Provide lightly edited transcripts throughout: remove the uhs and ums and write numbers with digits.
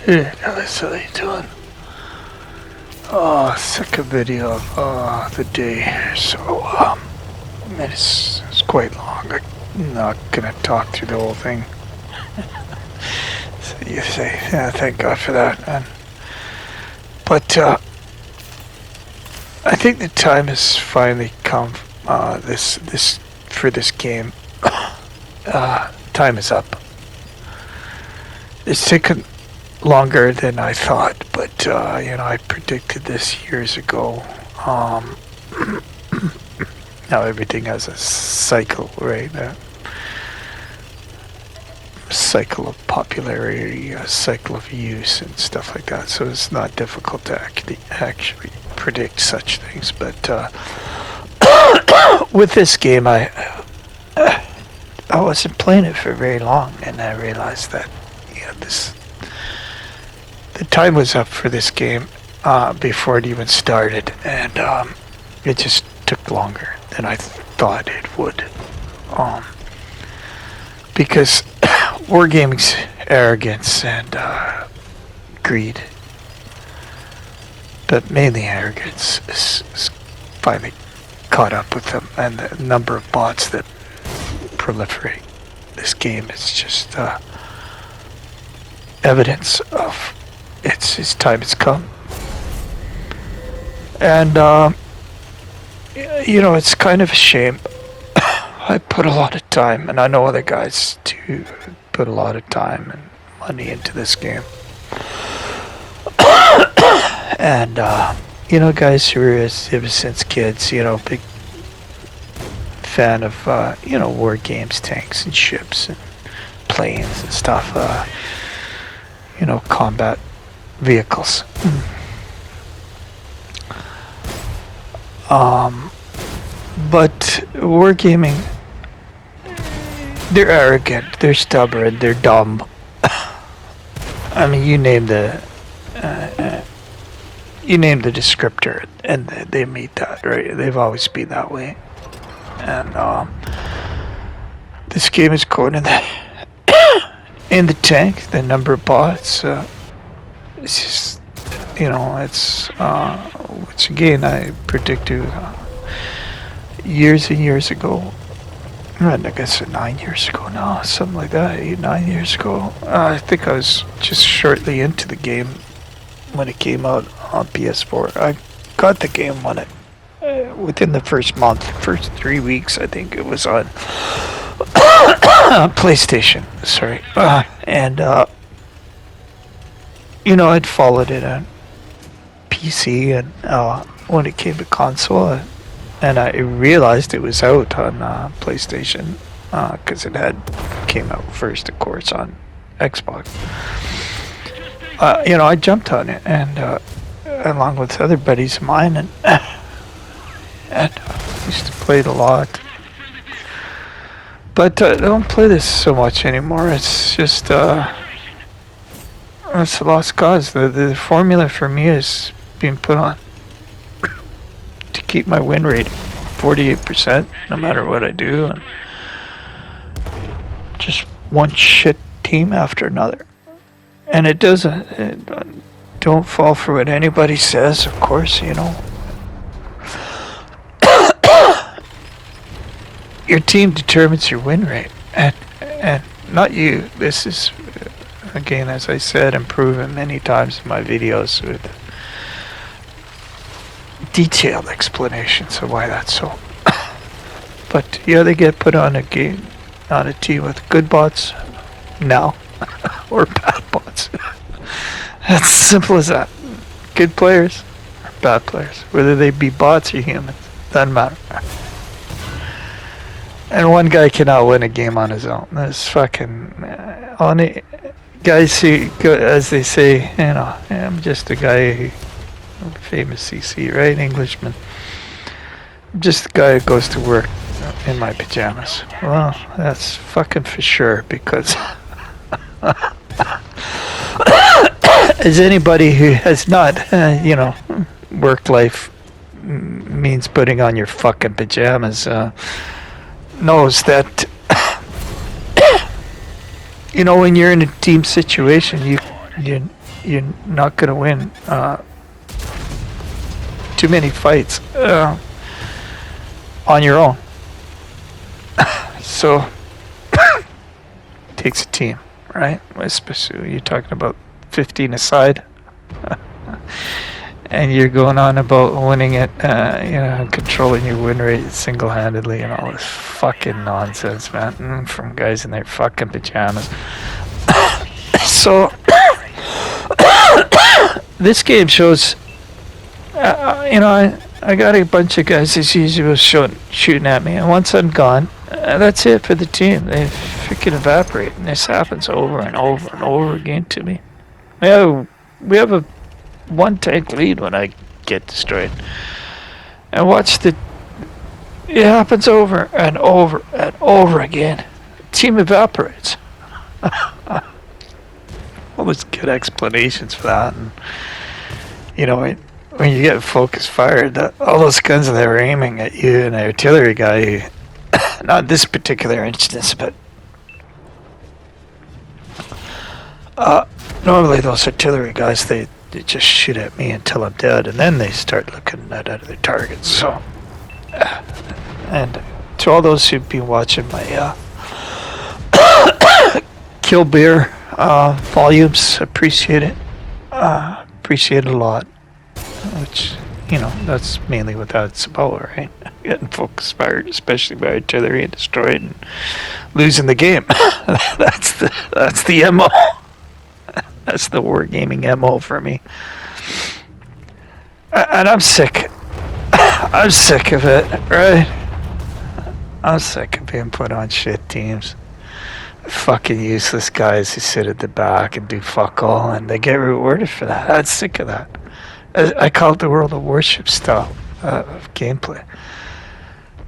Hey guys, how you doing? Second video of the day. So it's quite long. I'm not gonna talk through the whole thing. So you say, yeah, thank God for that, man. But I think the time has finally come. For this game. Time is up. It's taken longer than I thought, but I predicted this years ago. Now everything has a cycle, right? A cycle of popularity, a cycle of use, and stuff like that. So it's not difficult to actually predict such things. But with this game, I wasn't playing it for very long, and I realized that the time was up for this game before it even started, and it just took longer than I thought it would. Because wargaming's arrogance and greed, but mainly arrogance, is finally caught up with them, and the number of bots that proliferate this game is just evidence of its time has come. And it's kind of a shame. I put a lot of time, and I know other guys too put a lot of time and money into this game. And guys who are ever since kids, big fan of war games, tanks and ships and planes and stuff, combat vehicles. But wargaming, they're arrogant, they're stubborn, they're dumb. I mean, you name the descriptor, and they meet that, right? They've always been that way. And this game is going in the tank. The number of bots, it's just, which again I predicted years and years ago. I guess 9 years ago now, something like that, 8-9 years ago. I think I was just shortly into the game when it came out on PS4. I got the game when it within the first 3 weeks, I think it was on PlayStation. Sorry, and I'd followed it on PC, and when it came to console, and I realized it was out on PlayStation because it came out first, of course, on Xbox. I jumped on it, and along with other buddies of mine, and I used to play it a lot. But I don't play this so much anymore. It's just it's a lost cause. The formula for me is being put on to keep my win rate 48%, no matter what I do, and just one shit team after another. And it doesn't. Don't fall for what anybody says, of course. Your team determines your win rate, and not you. This is, again, as I said and proven many times in my videos with detailed explanations of why that's so. But they get put on a team with good bots now, or bad bots. That's simple as that. Good players or bad players, whether they be bots or humans, doesn't matter. And one guy cannot win a game on his own. There's fucking guys who go, as they say, I'm just a guy, famous CC, right? Englishman. I'm just a guy who goes to work in my pajamas. Well, that's fucking for sure, because as anybody who has not, work life means putting on your fucking pajamas, knows that when you're in a team situation, you you're not gonna win too many fights on your own. So takes a team, right? Especially you're talking about 15 aside, and you're going on about winning it, controlling your win rate single-handedly and all this fucking nonsense, man, from guys in their fucking pajamas. So this game shows, I got a bunch of guys as usual shooting at me, and once I'm gone, that's it for the team. They freaking evaporate, and this happens over and over and over again to me. We have a one-tank lead when I get destroyed. And watch it happens over and over and over again. Team evaporates. Well, there's good explanations for that. And, when you get focus fired, all those guns that were aiming at you and the artillery guy, not this particular instance, but normally those artillery guys, they just shoot at me until I'm dead, and then they start looking at other targets. So, and to all those who've been watching my Kill Beer volumes, appreciate it. Appreciate it a lot. Which, that's mainly what that's about, right? Getting focus fired, especially by artillery, and destroyed and losing the game. That's the MO. That's the wargaming MO for me. And I'm sick. I'm sick of it, right? I'm sick of being put on shit teams. Fucking useless guys who sit at the back and do fuck all, and they get rewarded for that. I'm sick of that. I call it the World of Warship style of gameplay.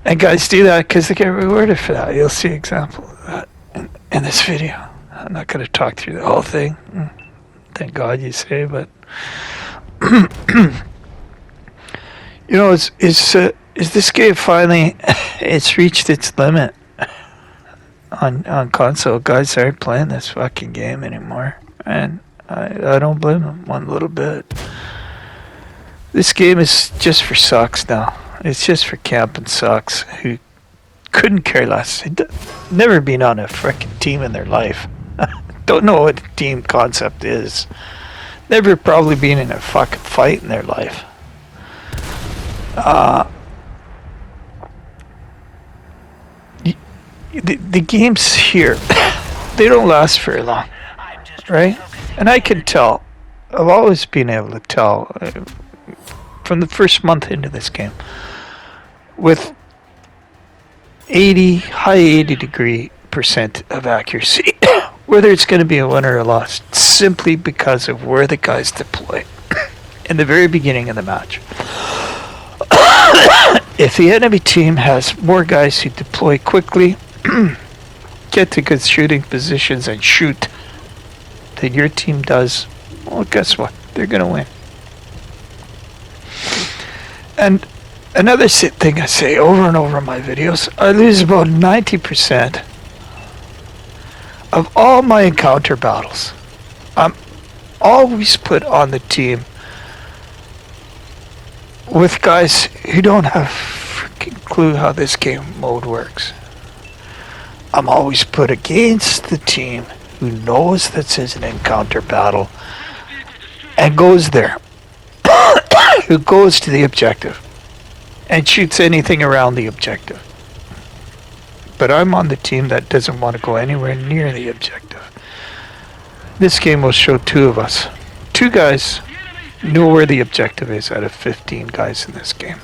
And guys do that because they get rewarded for that. You'll see an example of that in this video. I'm not going to talk through the whole thing. Thank God you say, but is this game finally it's reached its limit on console? Guys aren't playing this fucking game anymore, and I don't blame them one little bit. This game is just for sucks now. It's just for camping sucks who couldn't care less. Never been on a frickin' team in their life. Don't know what a team concept is. Never probably been in a fucking fight in their life. The games here, they don't last very long, right? And I can tell. I've always been able to tell from the first month into this game with high 80% of accuracy whether it's going to be a win or a loss, simply because of where the guys deploy in the very beginning of the match. If the enemy team has more guys who deploy quickly, get to good shooting positions and shoot than your team does, well, guess what? They're going to win. And another thing I say over and over in my videos, I lose about 90% of all my encounter battles. I'm always put on the team with guys who don't have a freaking clue how this game mode works. I'm always put against the team who knows this is an encounter battle and goes there. Who goes to the objective and shoots anything around the objective. But I'm on the team that doesn't want to go anywhere near the objective. This game will show two of us. Two guys know where the objective is out of 15 guys in this game.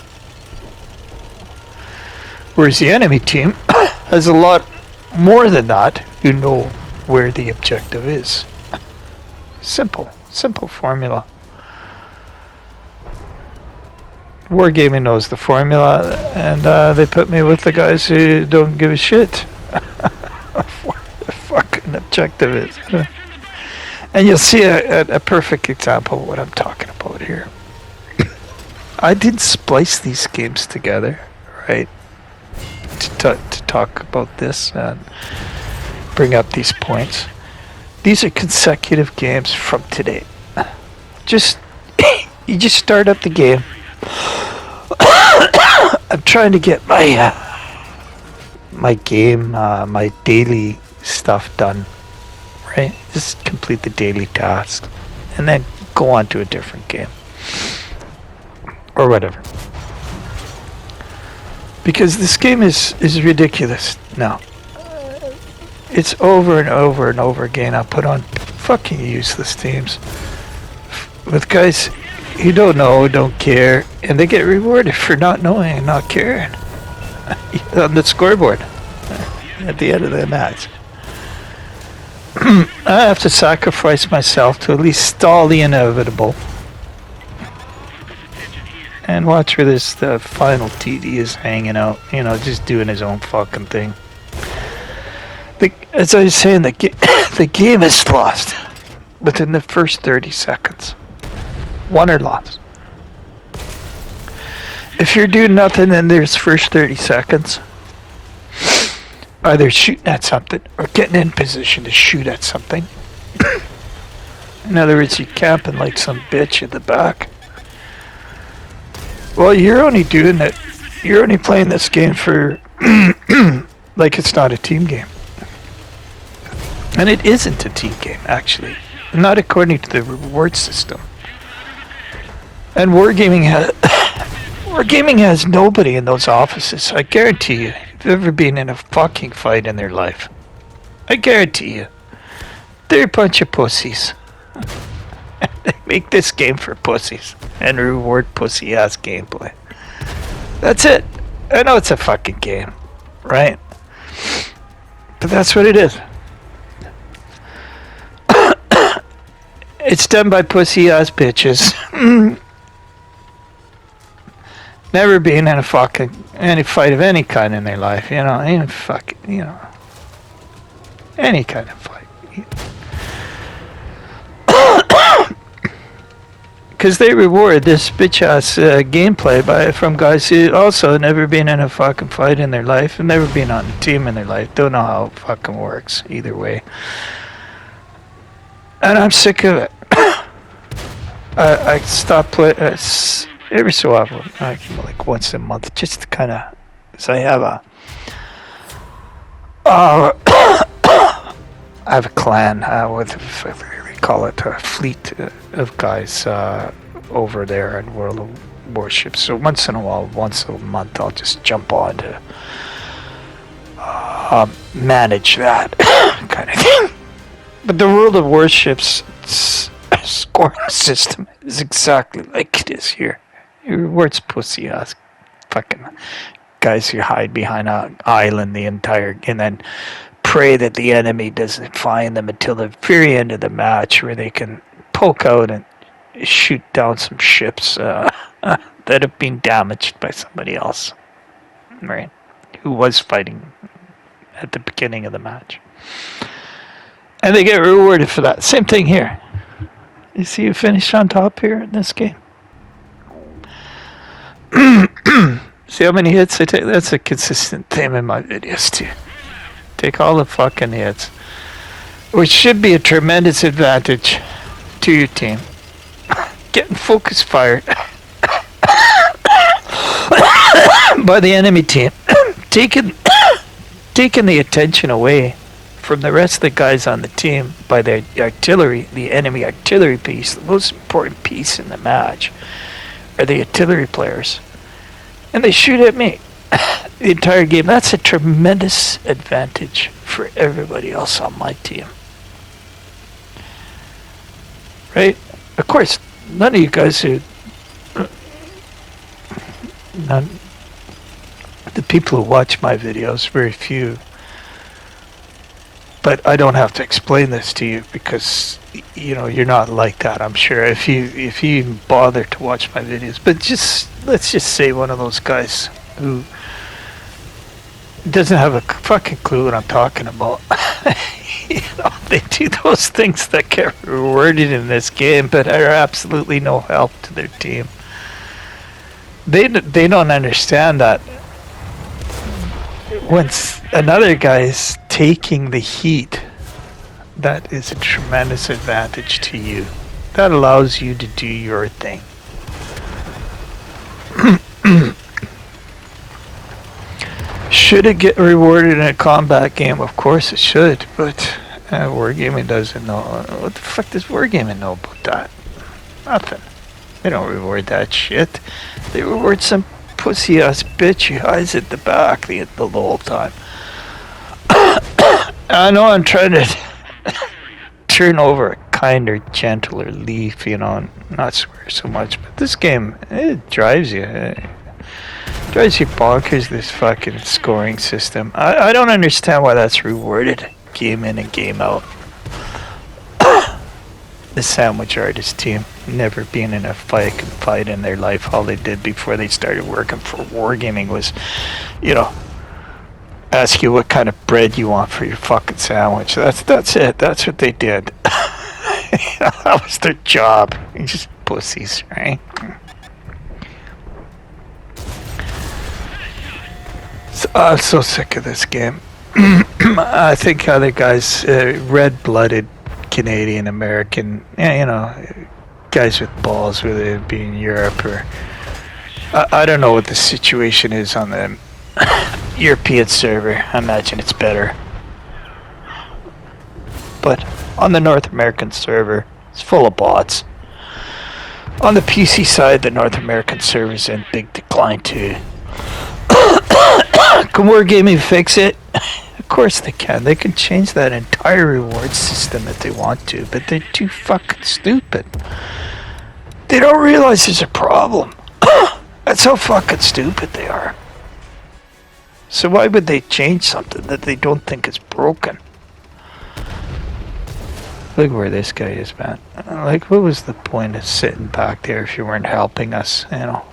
Whereas the enemy team has a lot more than that who know where the objective is. Simple formula. Wargaming knows the formula, and they put me with the guys who don't give a shit what the fucking objective is. And you'll see a perfect example of what I'm talking about here. I didn't splice these games together, right, to talk about this and bring up these points. These are consecutive games from today. just you just start up the game. I'm trying to get my my daily stuff done, right? Just complete the daily task, and then go on to a different game or whatever. Because this game is ridiculous now. It's over and over and over again. I put on fucking useless teams with guys who don't know, don't care, and they get rewarded for not knowing and not caring on the scoreboard at the end of the match. I have to sacrifice myself to at least stall the inevitable and watch where the final TD is hanging out, you know, just doing his own fucking thing. As I was saying, the game is lost within the first 30 seconds. Won or lost. If you're doing nothing in there's first 30 seconds, either shooting at something or getting in position to shoot at something. In other words, you're camping like some bitch in the back. Well, you're only doing it. You're only playing this game for like it's not a team game. And it isn't a team game, actually. Not according to the reward system. And Wargaming has nobody in those offices. I guarantee you, if you've ever been in a fucking fight in their life, I guarantee you, they're a bunch of pussies. They make this game for pussies and reward pussy-ass gameplay. That's it. I know it's a fucking game, right? But that's what it is. It's done by pussy-ass bitches. Never been in any fight of any kind in their life, you know, even fucking, you know, any kind of fight. Because they reward this bitch-ass gameplay from guys who also never been in a fucking fight in their life and never been on a team in their life. Don't know how it fucking works either way. And I'm sick of it. I stop playing every so often, like once a month, just to kind of, because I have I have a clan, if we call it a fleet of guys over there in World of Warships. So once in a while, once a month, I'll just jump on to manage that kind of thing. But the World of Warships scoring system is exactly like it is here. It rewards pussy ass fucking guys who hide behind an island and then pray that the enemy doesn't find them until the very end of the match, where they can poke out and shoot down some ships that have been damaged by somebody else, right? Who was fighting at the beginning of the match. And they get rewarded for that. Same thing here. You see you finished on top here in this game? See how many hits I take? That's a consistent theme in my videos too. Take all the fucking hits. Which should be a tremendous advantage to your team. Getting focus fired by the enemy team. Taking the attention away from the rest of the guys on the team by the artillery, the enemy artillery piece. The most important piece in the match are the artillery players. And they shoot at me the entire game. That's a tremendous advantage for everybody else on my team. Right? Of course, none of you guys the people who watch my videos, very few. But I don't have to explain this to you because, you know, you're not like that, I'm sure, if you even bother to watch my videos. But let's just say one of those guys who doesn't have a fucking clue what I'm talking about. You know, they do those things that get rewarded in this game, but are absolutely no help to their team. They don't understand that once another guy's taking the heat, that is a tremendous advantage to you. That allows you to do your thing. Should it get rewarded in a combat game? Of course it should, but Wargaming doesn't know. What the fuck does Wargaming know about that? Nothing. They don't reward that shit. They reward some pussy ass bitch who hides at the back the whole time. I know I'm trying to turn over a kinder, gentler leaf, you know, and not swear so much, but this game, it drives you. Drives you bonkers, this fucking scoring system. I don't understand why that's rewarded game in and game out. The Sandwich Artist team never been in a fight in their life. All they did before they started working for Wargaming was, you know, ask you what kind of bread you want for your fucking sandwich. That's it. That's what they did. That was their job. You're just pussies, right? So, I'm so sick of this game. I think other guys, red-blooded Canadian American, you know, guys with balls, whether it be in Europe or I don't know what the situation is on the European server. I imagine it's better, but on the North American server, it's full of bots. On the PC side, the North American server's in big decline too. Can Wargaming fix it? Of course they can. They can change that entire reward system if they want to, but they're too fucking stupid. They don't realize there's a problem. That's how fucking stupid they are. So why would they change something that they don't think is broken? Look where this guy is, man. Like, what was the point of sitting back there if you weren't helping us, you know?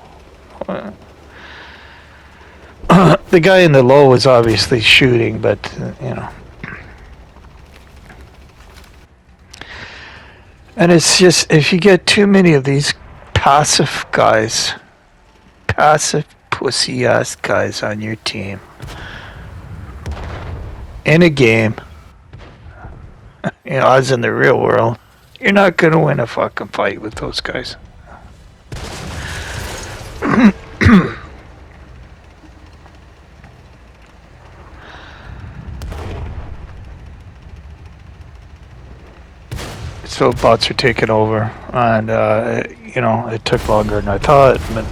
The guy in the low was obviously shooting, but, you know. And it's just, if you get too many of these passive guys, passive pussy-ass guys on your team, in a game, you know, as in the real world, you're not gonna win a fucking fight with those guys. So bots are taking over, and you know, it took longer than I thought, but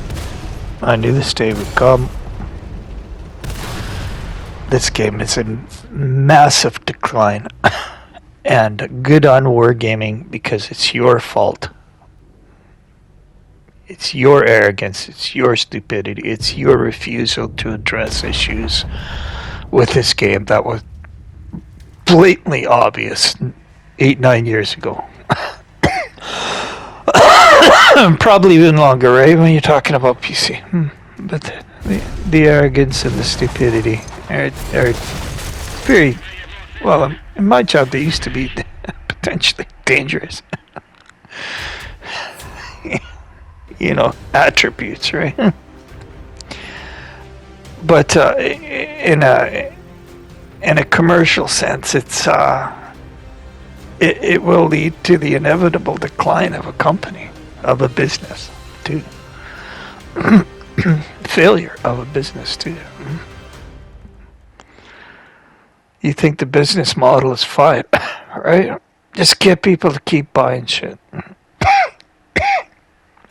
I knew this day would come. This game is in massive decline, and good on Wargaming because it's your fault. It's your arrogance, it's your stupidity, it's your refusal to address issues with this game that was blatantly obvious 8-9 years ago. Probably even longer, right? When you're talking about PC. But the arrogance and the stupidity are very, well, in my job they used to be potentially dangerous. You know, attributes, right? But in a commercial sense, it will lead to the inevitable decline of a company, of a business, too. Failure of a business, too. You think the business model is fine, right? Just get people to keep buying shit.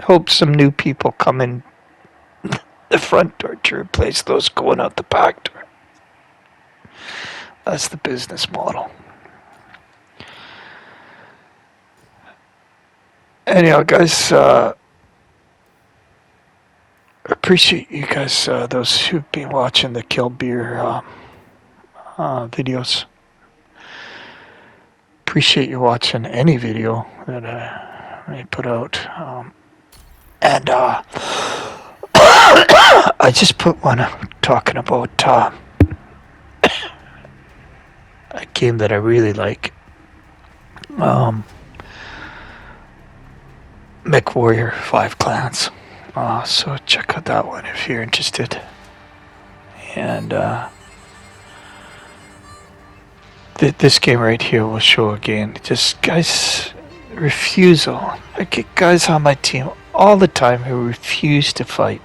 Hope some new people come in the front door to replace those going out the back door. That's the business model. Anyhow, guys, appreciate you guys, those who've been watching the Kill Beer videos. Appreciate you watching any video that I put out. And I just put one talking about a game that I really like. MechWarrior 5 Clans. So check out that one if you're interested. And this game right here will show again. Just guys, refusal. I get guys on my team all the time who refuse to fight.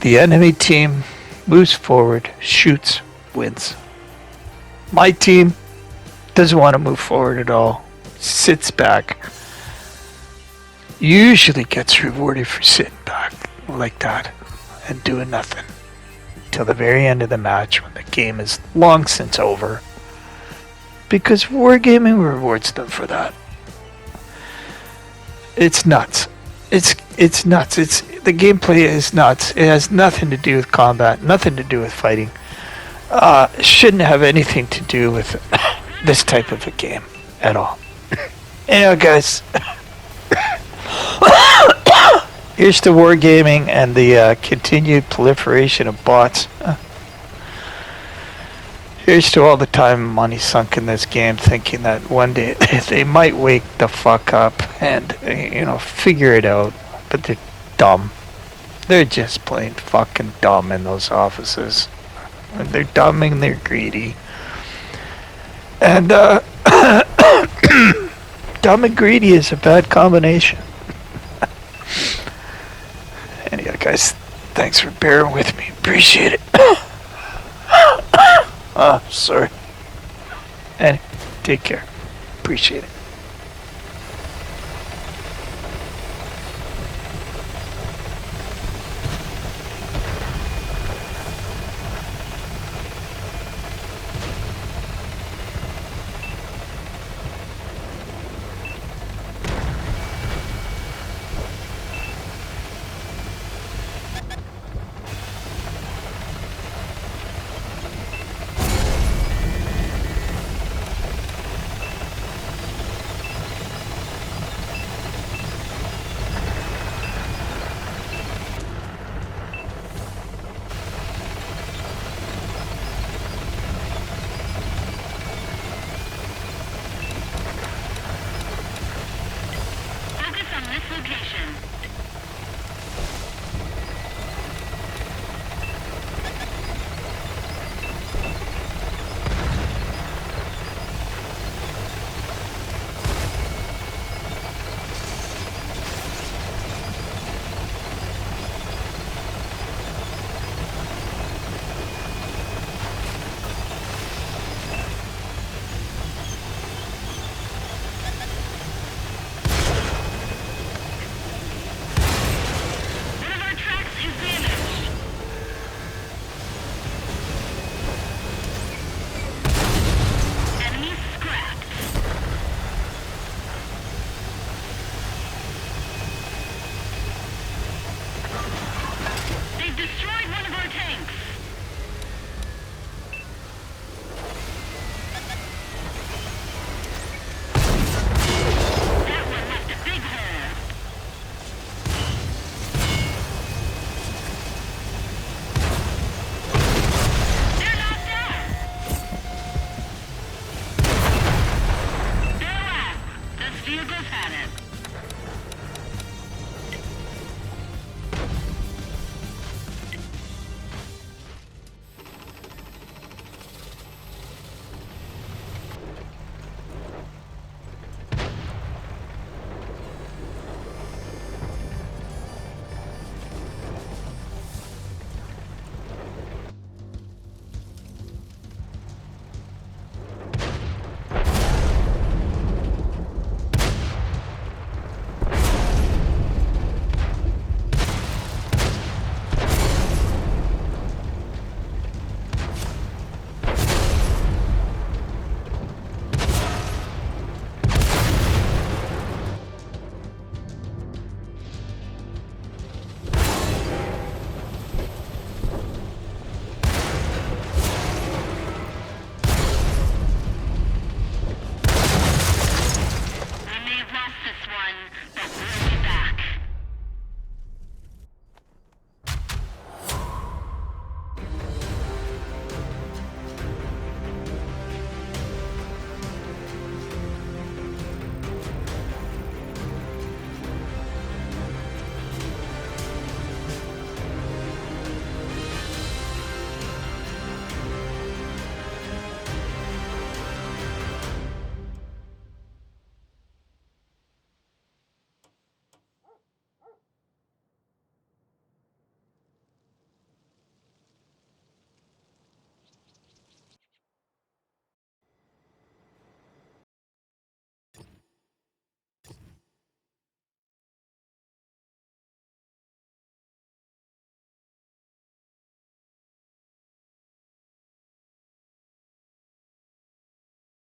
The enemy team moves forward, shoots, wins. My team doesn't want to move forward at all, sits back. Usually gets rewarded for sitting back like that and doing nothing till the very end of the match when the game is long since over. Because wargaming rewards them for that. It's nuts. It's nuts. The gameplay is nuts. It has nothing to do with combat, nothing to do with fighting. Shouldn't have anything to do with this type of a game at all. Anyway, guys, here's to wargaming and the continued proliferation of bots. Here's to all the time and money sunk in this game, thinking that one day they might wake the fuck up and, figure it out. But they're dumb. They're just plain fucking dumb in those offices. And they're dumb and they're greedy. And, dumb and greedy is a bad combination. Anyway, guys, thanks for bearing with me. Appreciate it. Sorry. And take care. Appreciate it.